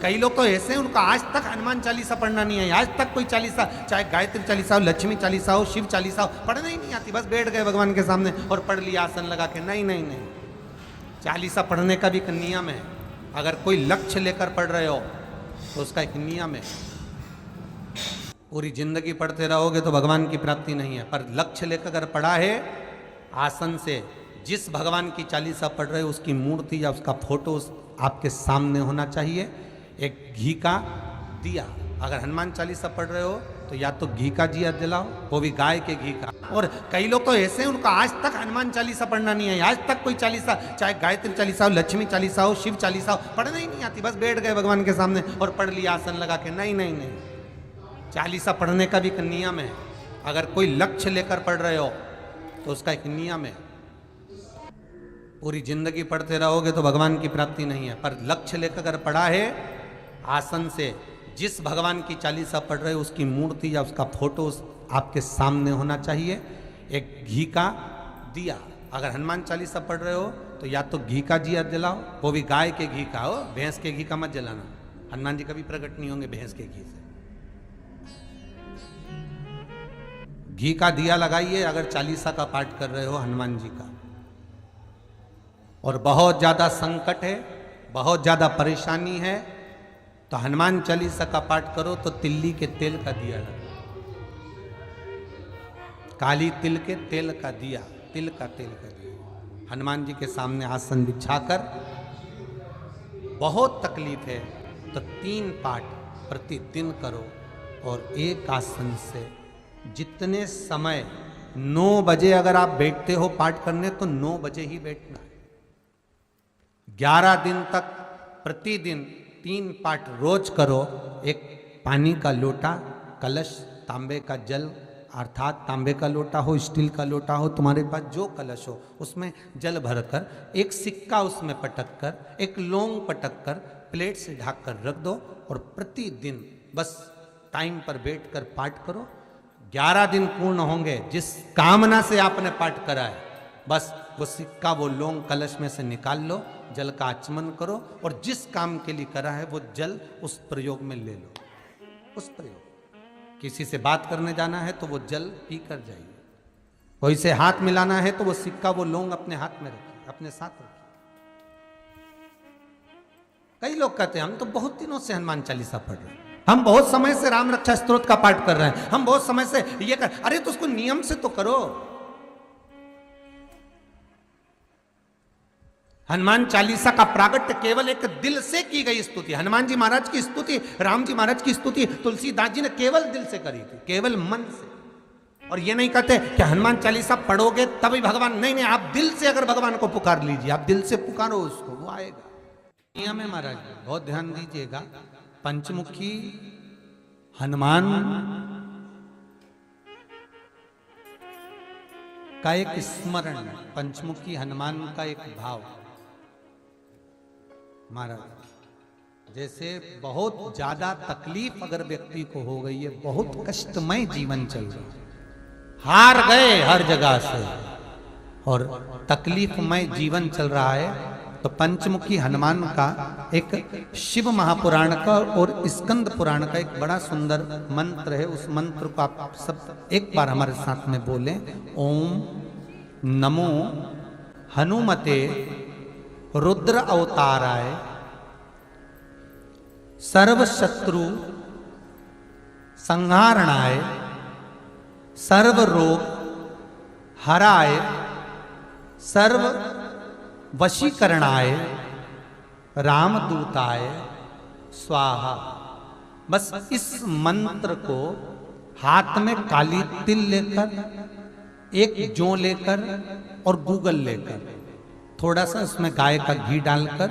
कई लोग तो ऐसे हैं उनका आज तक हनुमान चालीसा पढ़ना नहीं है, आज तक कोई चालीसा, चाहे गायत्री चालीसा हो, लक्ष्मी चालीसा हो, शिव चालीसा हो, पढ़ना ही नहीं आती। बस बैठ गए भगवान के सामने और पढ़ लिया आसन लगा के। नहीं नहीं नहीं, चालीसा पढ़ने का भी एक नियम है। अगर कोई लक्ष्य लेकर पढ़ रहे हो तो उसका एक नियम है। पूरी जिंदगी पढ़ते रहोगे तो भगवान की प्राप्ति नहीं है, पर लक्ष्य लेकर अगर पढ़ा है आसन से, जिस भगवान की चालीसा पढ़ रहे हो उसकी मूर्ति या उसका फोटो आपके सामने होना चाहिए। एक घी का दिया, अगर हनुमान चालीसा पढ़ रहे हो तो या तो घी का दिया जलाओ, वो भी गाय के घी का। और कई लोग तो ऐसे हैं उनका आज तक हनुमान चालीसा पढ़ना नहीं है, आज तक कोई चालीसा, चाहे गायत्री चालीसा हो, लक्ष्मी चालीसा हो, शिव चालीसा हो, पढ़ना ही नहीं आती। बस बैठ गए भगवान के सामने और पढ़ लिया आसन लगा के। नहीं नहीं नहीं, चालीसा पढ़ने का भी एक नियम है। अगर कोई लक्ष्य लेकर पढ़ रहे हो तो उसका एक नियम है। पूरी जिंदगी पढ़ते रहोगे तो भगवान की प्राप्ति नहीं है, पर लक्ष्य लेकर अगर पढ़ा है आसन से, जिस भगवान की चालीसा पढ़ रहे हो उसकी मूर्ति या उसका फोटो आपके सामने होना चाहिए। एक घी का दिया, अगर हनुमान चालीसा पढ़ रहे हो तो या तो घी का दिया जलाओ, वो भी गाय के घी का हो, भैंस के घी का मत जलाना। हनुमान जी कभी प्रकट नहीं होंगे भैंस के घी से। घी का दिया लगाइए अगर चालीसा का पाठ कर रहे हो हनुमान जी का। और बहुत ज्यादा संकट है, बहुत ज्यादा परेशानी है तो हनुमान चालीसा का पाठ करो तो तिल्ली के तेल का दिया लगाओ, काली तिल के तेल का दिया, तिल का तेल का दिया हनुमान जी के सामने आसन बिछाकर। बहुत तकलीफ है तो 3 पाठ प्रतिदिन करो और एक आसन से जितने समय, 9 बजे अगर आप बैठते हो पाठ करने तो 9 बजे ही बैठना है। 11 दिन तक प्रतिदिन 3 पाठ रोज करो। एक पानी का लोटा, कलश, तांबे का जल, अर्थात तांबे का लोटा हो, स्टील का लोटा हो, तुम्हारे पास जो कलश हो उसमें जल भरकर, एक सिक्का उसमें पटक कर, एक लौंग पटक कर प्लेट से ढक कर रख दो और प्रतिदिन बस टाइम पर बैठकर पाठ करो। 11 दिन पूर्ण होंगे, जिस कामना से आपने पाठ करा है बस वो सिक्का, वो लौंग कलश में से निकाल लो, जल का आचमन करो और जिस काम के लिए करा है वो जल उस प्रयोग में ले लो। उस प्रयोग, किसी से बात करने जाना है तो वो जल पी कर जाइए, कोई से हाथ मिलाना है तो वो सिक्का, वो लौंग अपने हाथ में रखिए, अपने साथ रखिए। कई लोग कहते हैं हम तो बहुत दिनों से हनुमान चालीसा पढ़ रहे हैं, हम बहुत समय से राम रक्षा स्तोत्र का पाठ कर रहे हैं, हम बहुत समय से ये कर। अरे तो उसको नियम से तो करो। हनुमान चालीसा का प्रागट्य केवल एक दिल से की गई स्तुति। हनुमान जी महाराज की स्तुति, राम जी महाराज की स्तुति तुलसीदास जी ने केवल दिल से करी थी, केवल मन से। और ये नहीं कहते कि हनुमान चालीसा पढ़ोगे तभी भगवान, नहीं नहीं, आप दिल से अगर भगवान को पुकार लीजिए, आप दिल से पुकारो उसको, वो आएगा। नियम है महाराज, बहुत ध्यान दीजिएगा। पंचमुखी हनुमान का एक स्मरण, पंचमुखी हनुमान का एक भाव। महाराज जैसे बहुत ज्यादा तकलीफ अगर व्यक्ति को हो गई है, बहुत कष्टमय जीवन चल रहा है, हार गए हर जगह से और तकलीफमय जीवन चल रहा है, तो पंचमुखी हनुमान का एक शिव महापुराण का और स्कंद पुराण का एक बड़ा सुंदर मंत्र है। उस मंत्र को आप सब एक बार हमारे साथ में बोलें। ओम नमो हनुमते रुद्र अवताराय सर्व शत्रु संहारणाय सर्व रोग हराय सर्व वशीकरणाय रामदूताय स्वाहा। बस इस मंत्र को हाथ में काली तिल लेकर, एक जौ लेकर और गूगल लेकर, थोड़ा सा उसमें गाय का घी डालकर,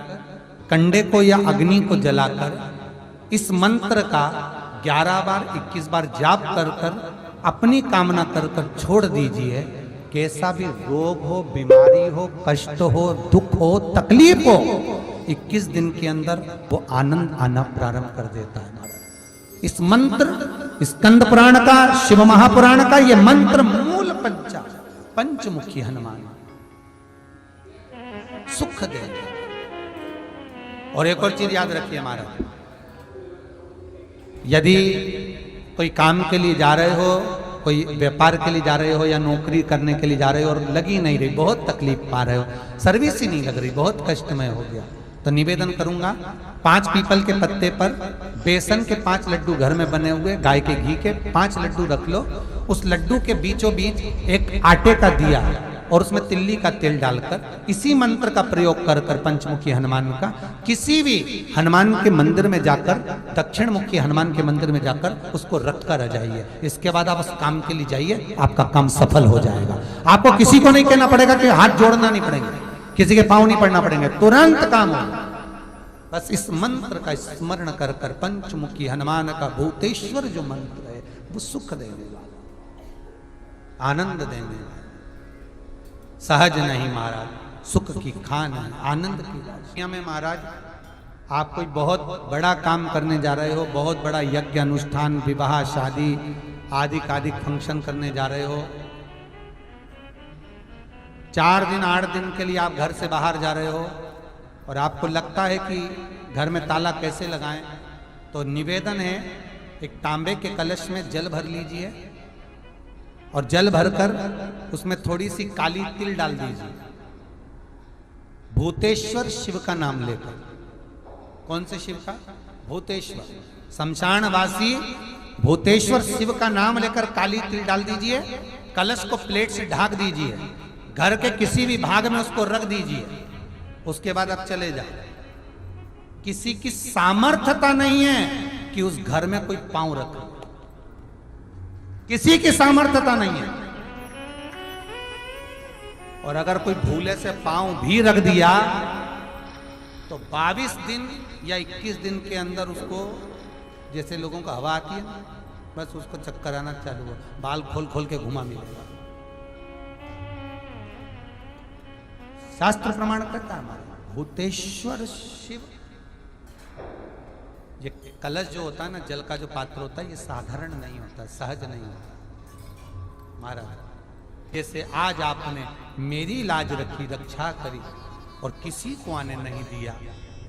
कंडे को या अग्नि को जलाकर इस मंत्र का 11 बार 21 बार जाप कर कर अपनी कामना कर कर छोड़ दीजिए। कैसा भी रोग हो, बीमारी हो, कष्ट हो, दुख हो, तकलीफ हो, 21 दिन के अंदर वो आनंद आना प्रारंभ कर देता है। इस मंत्र, स्कंद पुराण का, शिव महापुराण का ये मंत्र मूल पंचमुखी हनुमान सुख दे। और एक और चीज याद रखिए महाराज, यदि कोई काम के लिए जा रहे हो, कोई व्यापार के लिए जा रहे हो या नौकरी करने के लिए जा रहे हो और लगी नहीं रही, बहुत तकलीफ पा रहे हो, सर्विस ही नहीं लग रही, बहुत कष्टमय हो गया, तो निवेदन करूंगा 5 पीपल के पत्ते पर बेसन के 5 लड्डू घर में बने हुए गाय के घी के 5 लड्डू रख लो। उस लड्डू के बीचों बीच एक आटे का दिया और उसमें तिल्ली का तेल डालकर इसी मंत्र का प्रयोग कर कर पंचमुखी हनुमान का किसी भी हनुमान के मंदिर में जाकर, दक्षिण मुखी हनुमान के मंदिर में जाकर उसको रख कर आ जाइए। इसके बाद आप उस काम के लिए जाइए, आपका काम सफल हो जाएगा। आपको किसी को नहीं कहना पड़ेगा कि हाथ जोड़ना नहीं पड़ेंगे, किसी के पांव नहीं पड़ना पड़ेंगे, तुरंत काम होगा। बस इस मंत्र का स्मरण कर कर पंचमुखी हनुमान का भूतेश्वर जो मंत्र है वो सुख देने वाला, आनंद देने वाला, सहज नहीं महाराज, सुख की खान है, आनंद की राशियां में महाराज आप कोई बहुत बड़ा काम करने जा रहे हो, बहुत बड़ा यज्ञ अनुष्ठान, विवाह, शादी आदि फंक्शन करने जा रहे हो, 4 दिन 8 दिन के लिए आप घर से बाहर जा रहे हो और आपको लगता है कि घर में ताला कैसे लगाएं, तो निवेदन है एक तांबे के कलश में जल भर लीजिए और जल भरकर उसमें थोड़ी सी काली तिल डाल दीजिए, भूतेश्वर शिव का नाम लेकर। कौन से शिव का? भूतेश्वर, शमशानवासी भूतेश्वर शिव का नाम लेकर काली तिल डाल दीजिए, कलश को प्लेट से ढक दीजिए, घर के किसी भी भाग में उसको रख दीजिए। उसके बाद आप चले जाओ। किसी की सामर्थ्यता नहीं है कि उस घर में कोई पांव रखे, किसी की सामर्थ्यता नहीं है। और अगर कोई भूले से पांव भी रख दिया तो 22 दिन या 21 दिन के अंदर उसको, जैसे लोगों को हवा आती है ना, बस उसको चक्कर आना चालू हो, बाल खोल खोल के घुमा मिलेगा। शास्त्र प्रमाण करता है हमारा भूतेश्वर शिव। ये कलश जो होता है ना, जल का जो पात्र होता है, ये साधारण नहीं होता, सहज नहीं होता महाराज। जैसे आज आपने मेरी लाज रखी, रक्षा करी और किसी को आने नहीं दिया,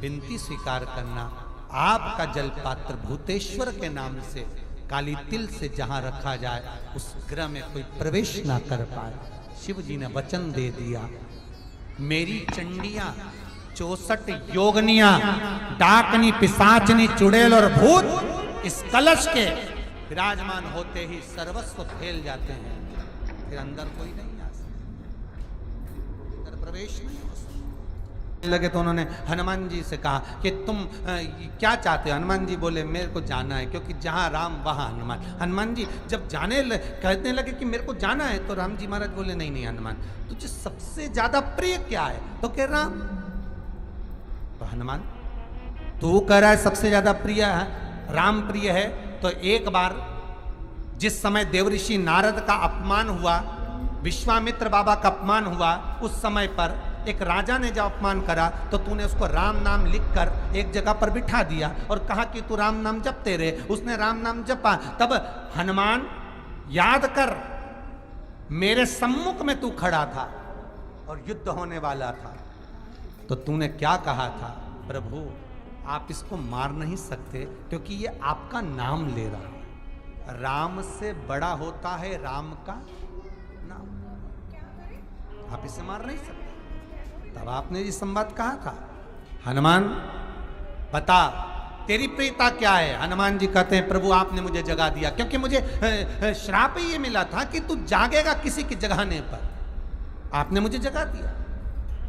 विनती स्वीकार करना। आपका जल पात्र भूतेश्वर के नाम से काली तिल से जहां रखा जाए उस गृह में कोई प्रवेश ना कर पाए। शिव जी ने वचन दे दिया, मेरी चंडियां 64 योगनियां, डाकनी, पिशाचनी, चुड़ैल और भूत इस कलश के विराजमान होते ही सर्वस्व फैल जाते हैं, फिर अंदर कोई नहीं आ सकता, अंदर प्रवेश नहीं हो सकता। लगे तो उन्होंने हनुमान जी से कहा कि तुम क्या चाहते हो? हनुमान जी बोले मेरे को जाना है, क्योंकि जहां राम वहां हनुमान। हनुमान जी जब कहने लगे कि मेरे को जाना है, तो राम जी महाराज बोले नहीं नहीं हनुमान, तुझे सबसे ज्यादा प्रिय क्या है? तो कह राम। तो हनुमान तू कह रहा है सबसे ज्यादा प्रिय है, राम प्रिय है, तो एक बार जिस समय देवऋषि नारद का अपमान हुआ, विश्वामित्र बाबा का अपमान हुआ, उस समय पर एक राजा ने जब अपमान करा तो तूने उसको राम नाम लिखकर एक जगह पर बिठा दिया और कहा कि तू राम नाम जपते रहे। उसने राम नाम जपा। तब हनुमान याद कर, मेरे सम्मुख में तू खड़ा था और युद्ध होने वाला था, तो तूने क्या कहा था? प्रभु आप इसको मार नहीं सकते क्योंकि ये आपका नाम ले रहा है, राम से बड़ा होता है राम का नाम, आप इसे मार नहीं सकते। तब आपने ये संवाद कहा था, हनुमान बता तेरी प्रियता क्या है? हनुमान जी कहते हैं प्रभु आपने मुझे जगा दिया, क्योंकि मुझे श्राप ये मिला था कि तू जागेगा किसी के जगाने पर, आपने मुझे जगा दिया,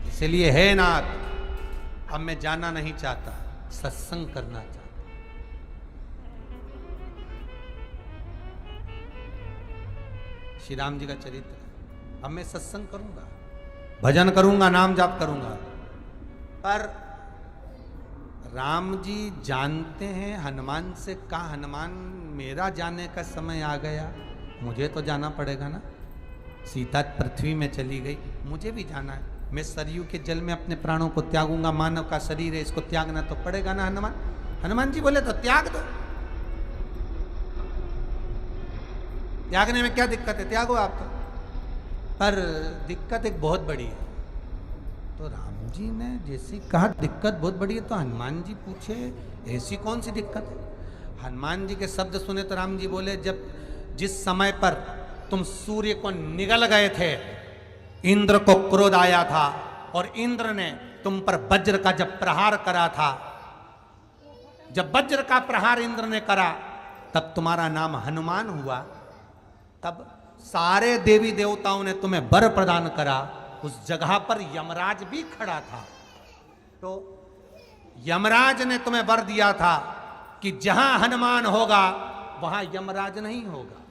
इसलिए है नाथ अब मैं जाना नहीं चाहता, सत्संग करना चाहता। श्री राम जी का चरित्र, अब मैं सत्संग करूंगा, भजन करूंगा, नाम जाप करूंगा। पर राम जी जानते हैं हनुमान से, कहा हनुमान मेरा जाने का समय आ गया, मुझे तो जाना पड़ेगा ना, सीता पृथ्वी में चली गई, मुझे भी जाना है, मैं सरयू के जल में अपने प्राणों को त्यागूंगा, मानव का शरीर है इसको त्यागना तो पड़ेगा ना हनुमान। हनुमान जी बोले तो त्याग दो, त्यागने में क्या दिक्कत है, त्यागो आप तो। पर दिक्कत एक बहुत बड़ी है। तो राम जी ने जैसे कहा दिक्कत बहुत बड़ी है, तो हनुमान जी पूछे ऐसी कौन सी दिक्कत है? हनुमान जी के शब्द सुने तो राम जी बोले, जब जिस समय पर तुम सूर्य को निगल गए थे, इंद्र को क्रोध आया था और इंद्र ने तुम पर वज्र का जब प्रहार करा था, जब वज्र का प्रहार इंद्र ने करा तब तुम्हारा नाम हनुमान हुआ। तब सारे देवी देवताओं ने तुम्हें वर प्रदान करा। उस जगह पर यमराज भी खड़ा था। तो यमराज ने तुम्हें वर दिया था कि जहां हनुमान होगा वहां यमराज नहीं होगा।